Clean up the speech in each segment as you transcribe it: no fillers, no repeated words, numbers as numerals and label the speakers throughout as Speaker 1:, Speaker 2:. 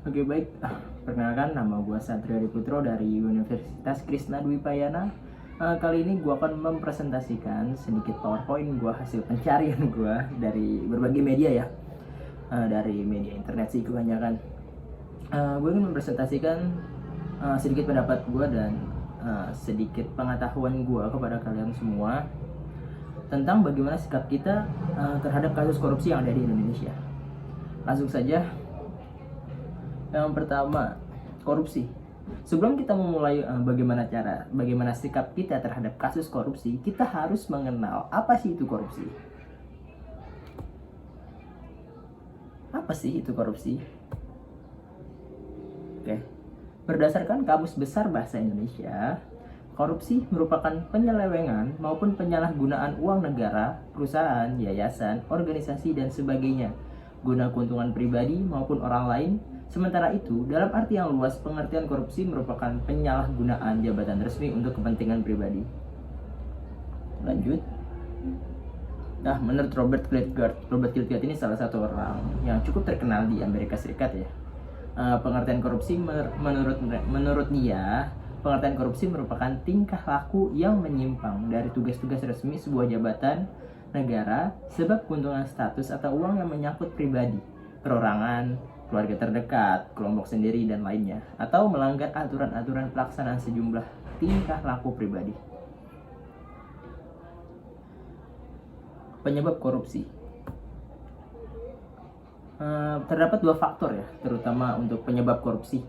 Speaker 1: Oke baik, perkenalkan nama gue Satrio Diputro dari Universitas Krishna Dwi Payana. Kali ini gue akan mempresentasikan sedikit PowerPoint gue hasil pencarian gue dari berbagai media ya, dari media internet sih kebanyakan. Gue ingin mempresentasikan sedikit pendapat gue dan sedikit pengetahuan gue kepada kalian semua tentang bagaimana sikap kita terhadap kasus korupsi yang ada di Indonesia. Langsung saja. Yang pertama, korupsi. Sebelum kita memulai bagaimana sikap kita terhadap kasus korupsi, kita harus mengenal apa sih itu korupsi. Apa sih itu korupsi? Oke. Berdasarkan Kamus Besar Bahasa Indonesia, korupsi merupakan penyelewengan maupun penyalahgunaan uang negara, perusahaan, yayasan, organisasi, dan sebagainya guna keuntungan pribadi maupun orang lain. Sementara itu, dalam arti yang luas, pengertian korupsi merupakan penyalahgunaan jabatan resmi untuk kepentingan pribadi. Lanjut. Nah, menurut Robert Kiltgard ini salah satu orang yang cukup terkenal di Amerika Serikat ya. Pengertian korupsi menurut dia, pengertian korupsi merupakan tingkah laku yang menyimpang dari tugas-tugas resmi sebuah jabatan negara sebab keuntungan status atau uang yang menyangkut pribadi, perorangan, keluarga terdekat, kelompok sendiri, dan lainnya, atau melanggar aturan-aturan pelaksanaan sejumlah tingkah laku pribadi. Penyebab korupsi. Terdapat dua faktor ya, terutama untuk penyebab korupsi.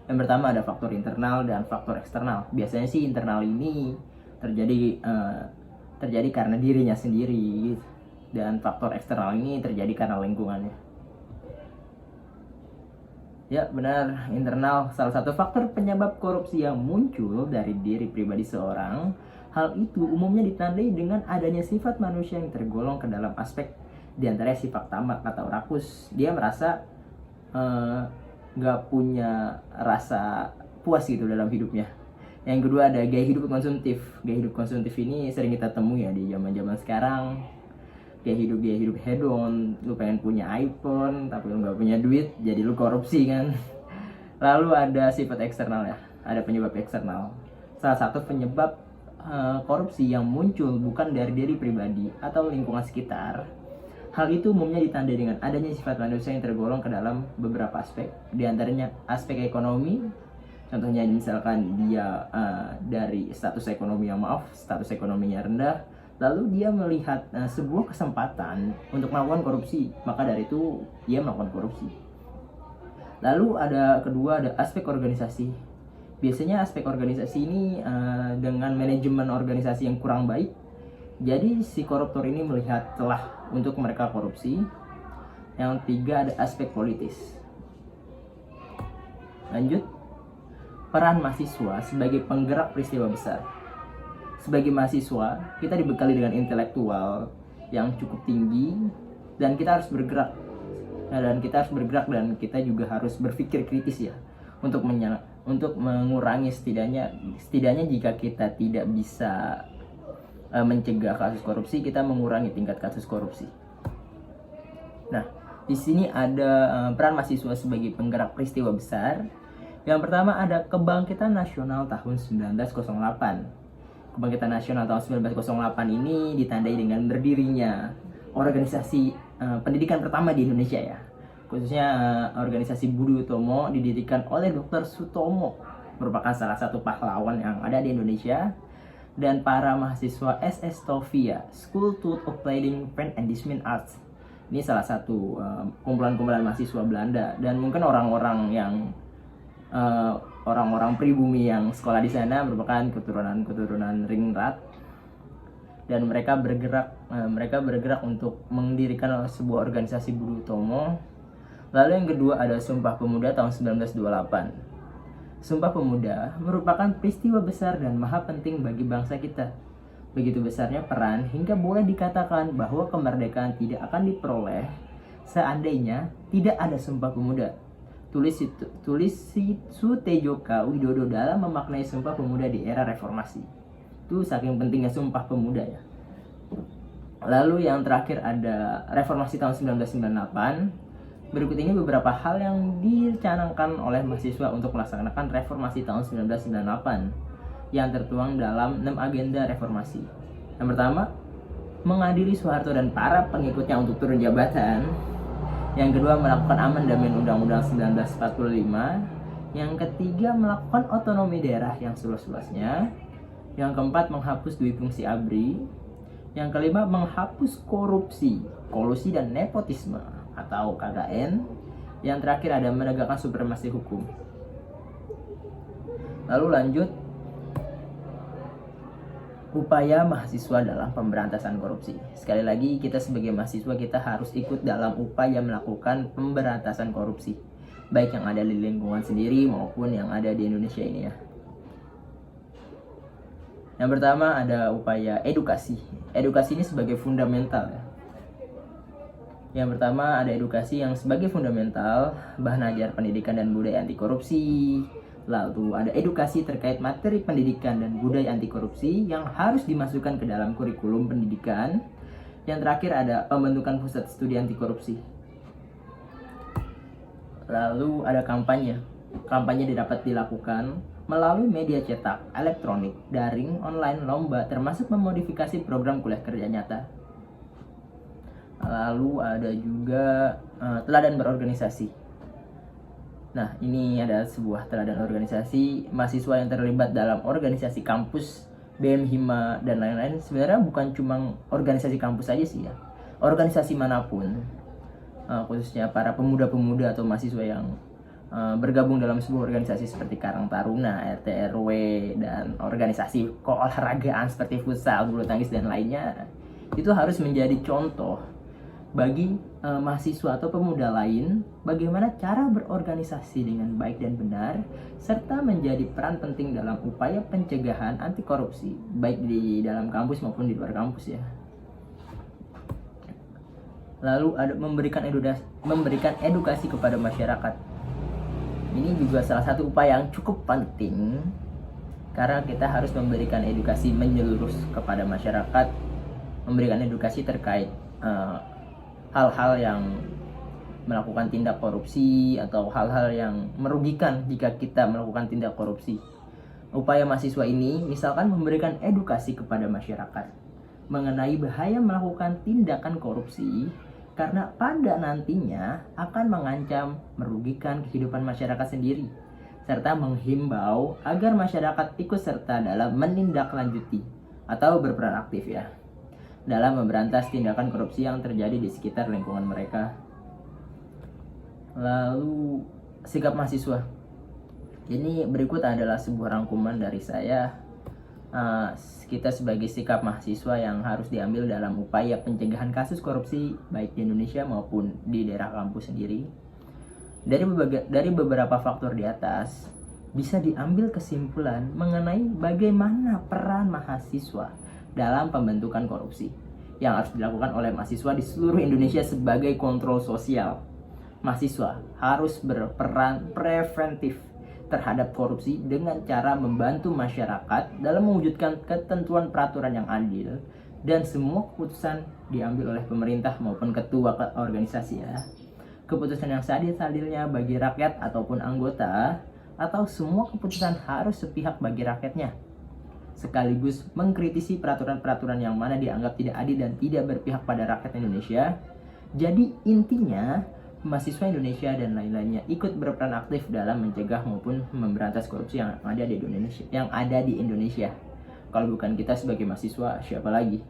Speaker 1: Yang pertama ada faktor internal dan faktor eksternal. Biasanya sih internal ini terjadi karena dirinya sendiri, dan faktor eksternal ini terjadi karena lingkungannya. Ya benar, internal salah satu faktor penyebab korupsi yang muncul dari diri pribadi seorang. Hal itu umumnya ditandai dengan adanya sifat manusia yang tergolong ke dalam aspek diantaranya sifat tamak atau rakus. Dia merasa gak punya rasa puas gitu dalam hidupnya. Yang kedua ada gaya hidup konsumtif. Gaya hidup konsumtif ini sering kita temui ya di zaman-zaman sekarang. Gaya hidup hedon, lu pengen punya iPhone tapi lu nggak punya duit, jadi lu korupsi kan. Lalu ada sifat eksternal ya, ada penyebab eksternal. Salah satu penyebab korupsi yang muncul bukan dari diri pribadi atau lingkungan sekitar. Hal itu umumnya ditandai dengan adanya sifat manusia yang tergolong ke dalam beberapa aspek, diantaranya aspek ekonomi. Contohnya misalkan dia dari status ekonominya rendah, lalu dia melihat sebuah kesempatan untuk melakukan korupsi, maka dari itu dia melakukan korupsi. Lalu kedua ada aspek organisasi. Biasanya aspek organisasi ini dengan manajemen organisasi yang kurang baik, jadi si koruptor ini melihat celah untuk mereka korupsi. Yang tiga ada aspek politis. Lanjut, peran mahasiswa sebagai penggerak peristiwa besar. Sebagai mahasiswa, kita dibekali dengan intelektual yang cukup tinggi dan kita harus bergerak. Dan kita juga harus berpikir kritis ya untuk mengurangi setidaknya jika kita tidak bisa mencegah kasus korupsi, kita mengurangi tingkat kasus korupsi. Nah, di sini ada peran mahasiswa sebagai penggerak peristiwa besar. Yang pertama ada Kebangkitan Nasional tahun 1908. Kebangkitan Nasional tahun 1908 ini ditandai dengan berdirinya organisasi pendidikan pertama di Indonesia ya. Khususnya organisasi Budi Utomo didirikan oleh Dr. Sutomo, merupakan salah satu pahlawan yang ada di Indonesia. Dan para mahasiswa SS Stovia, School to Opleiding Pen and Discipline Arts. Ini salah satu kumpulan-kumpulan mahasiswa Belanda, dan mungkin orang-orang pribumi yang sekolah di sana merupakan keturunan Ringrat, dan mereka bergerak untuk mendirikan sebuah organisasi Budi Utomo. Lalu yang kedua ada Sumpah Pemuda tahun 1928. Sumpah Pemuda merupakan peristiwa besar dan maha penting bagi bangsa kita. Begitu besarnya peran hingga boleh dikatakan bahwa kemerdekaan tidak akan diperoleh seandainya tidak ada Sumpah Pemuda. Tulis Sutejoka Widodo dalam memaknai Sumpah Pemuda di era reformasi. Itu saking pentingnya Sumpah Pemuda ya. Lalu yang terakhir ada Reformasi tahun 1998. Berikut ini beberapa hal yang dicanangkan oleh mahasiswa untuk melaksanakan reformasi tahun 1998 yang tertuang dalam 6 agenda reformasi. Yang pertama, mengadili Soeharto dan para pengikutnya untuk turun jabatan. Yang kedua, melakukan amandemen Undang-Undang 1945. Yang ketiga, melakukan otonomi daerah yang seluas-luasnya. Yang keempat, menghapus dui fungsi ABRI. Yang kelima, menghapus korupsi, kolusi, dan nepotisme atau KKN. Yang terakhir ada menegakkan supremasi hukum. Lalu lanjut, upaya mahasiswa dalam pemberantasan korupsi. Sekali lagi, kita sebagai mahasiswa kita harus ikut dalam upaya melakukan pemberantasan korupsi, baik yang ada di lingkungan sendiri maupun yang ada di Indonesia ini ya. Yang pertama ada upaya edukasi. Edukasi ini sebagai fundamental ya. Yang pertama ada edukasi yang sebagai fundamental, bahan ajar pendidikan dan budaya anti korupsi. Lalu ada edukasi terkait materi pendidikan dan budaya anti korupsi yang harus dimasukkan ke dalam kurikulum pendidikan. Yang terakhir ada pembentukan pusat studi anti korupsi. Lalu ada kampanye. Kampanye dapat dilakukan melalui media cetak, elektronik, daring, online, lomba, termasuk memodifikasi program kuliah kerja nyata. Lalu ada juga teladan berorganisasi. Nah, ini ada sebuah teladan organisasi mahasiswa yang terlibat dalam organisasi kampus, BM Hima, dan lain-lain. Sebenarnya bukan cuma organisasi kampus saja sih ya. Organisasi manapun, khususnya para pemuda-pemuda atau mahasiswa yang bergabung dalam sebuah organisasi seperti Karang Taruna, RT RW, dan organisasi keolahragaan seperti futsal, bulu tangkis, dan lainnya, itu harus menjadi contoh bagi mahasiswa atau pemuda lain bagaimana cara berorganisasi dengan baik dan benar, serta menjadi peran penting dalam upaya pencegahan anti korupsi baik di dalam kampus maupun di luar kampus ya. Lalu ada memberikan edukasi kepada masyarakat. Ini juga salah satu upaya yang cukup penting karena kita harus memberikan edukasi menyeluruh kepada masyarakat, memberikan edukasi terkait hal-hal yang melakukan tindak korupsi atau hal-hal yang merugikan jika kita melakukan tindak korupsi. Upaya mahasiswa ini misalkan memberikan edukasi kepada masyarakat mengenai bahaya melakukan tindakan korupsi karena pada nantinya akan mengancam merugikan kehidupan masyarakat sendiri, serta menghimbau agar masyarakat ikut serta dalam menindaklanjuti atau berperan aktif ya dalam memberantas tindakan korupsi yang terjadi di sekitar lingkungan mereka. Lalu sikap mahasiswa. Ini berikut adalah sebuah rangkuman dari saya. Kita sebagai sikap mahasiswa yang harus diambil dalam upaya pencegahan kasus korupsi baik di Indonesia maupun di daerah kampus sendiri. Dari beberapa faktor di atas bisa diambil kesimpulan mengenai bagaimana peran mahasiswa dalam pembentukan korupsi yang harus dilakukan oleh mahasiswa di seluruh Indonesia sebagai kontrol sosial. Mahasiswa harus berperan preventif terhadap korupsi dengan cara membantu masyarakat dalam mewujudkan ketentuan peraturan yang adil dan semua keputusan diambil oleh pemerintah maupun ketua organisasi ya. Keputusan yang seadil-adilnya bagi rakyat ataupun anggota, atau semua keputusan harus sepihak bagi rakyatnya, sekaligus mengkritisi peraturan-peraturan yang mana dianggap tidak adil dan tidak berpihak pada rakyat Indonesia. Jadi intinya mahasiswa Indonesia dan lain-lainnya ikut berperan aktif dalam mencegah maupun memberantas korupsi yang ada di Indonesia. Kalau bukan kita sebagai mahasiswa, siapa lagi?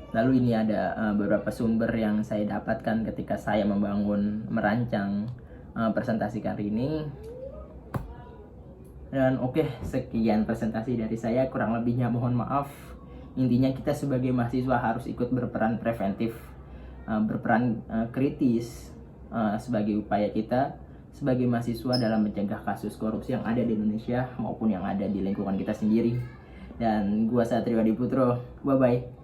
Speaker 1: Lalu ini ada beberapa sumber yang saya dapatkan ketika saya merancang presentasi kali ini. Dan oke, sekian presentasi dari saya, kurang lebihnya mohon maaf. Intinya kita sebagai mahasiswa harus ikut berperan preventif, berperan kritis sebagai upaya kita sebagai mahasiswa dalam mencegah kasus korupsi yang ada di Indonesia maupun yang ada di lingkungan kita sendiri. Dan gua Satrio Adiputro, bye bye.